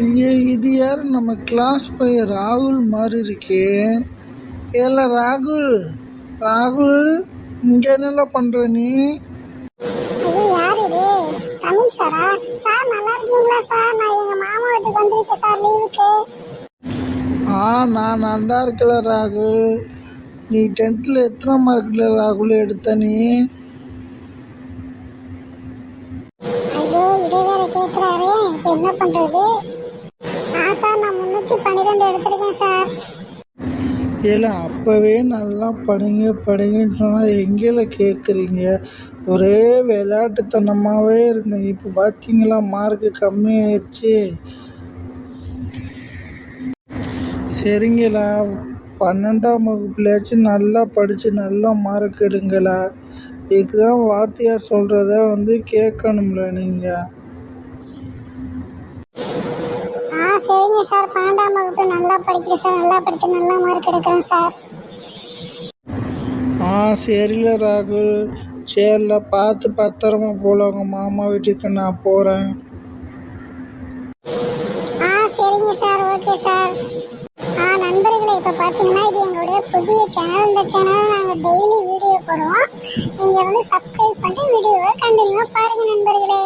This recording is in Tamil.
ஐயே, இது யார் நம்ம கிளாஸ் பையன் ராகுல் மாதிரி இருக்கே. ஏல ராகுல், ராகுல், இங்கே என்னெல்லாம் பண்ணுற நீ? ஐயோ, யார் இது? தமிழ் சாரா? சார் நல்லா இருக்கீங்களா சார்? நான் எங்க மாமா வீட்டுக்கு வந்திருக்கேன் சார் லீவுக்கு. நான் நல்லா இருக்கல ராகுல். நீ 10th எத்தனை மார்க்கில் ராகுல் எடுத்த நீ? ஐயோ, இதே வேற கேட்குறாரு, இப்போ என்ன பண்ணுறது? சார் நான் 312 எடுத்திருக்கேன் சார். ஏல அப்போவே நல்லா படிங்கன்னு சொன்னால் எங்கேல கேட்குறீங்க? ஒரே விளையாட்டுத்தனமாகவே இருந்தீங்க. இப்போ பார்த்தீங்களா மார்க்கு கம்மியாயிடுச்சு. சரிங்களா, 12ஆம் வகுப்புலையாச்சும் நல்லா படித்து நல்லா மார்க் எடுங்களா. இதுக்குதான் வாத்தியார் சொல்கிறத கேட்கணும்ல நீங்கள். சரிங்க சார், 12ஆம் வகுப்பு நல்லா படிக்கிறேன் சார், நல்லா படித்து நல்லா மார்க் எடுக்கிறேன் சார். சரில ராகுல், சரில பார்த்து பத்திரமா போலாங்க. மாமா வீட்டுக்கு நான் போகிறேன். சரிங்க சார், ஓகே சார். நண்பர்களே, இப்போ பார்த்தீங்கன்னா இது எங்களுடைய புதிய சேனல். இந்த சேனலில் நாங்கள் டெய்லி வீடியோ போடுவோம். நீங்கள் சப்ஸ்கிரைப் பண்ணி வீடியோவை கண்டினியூவாக பாருங்கள் நண்பர்களே.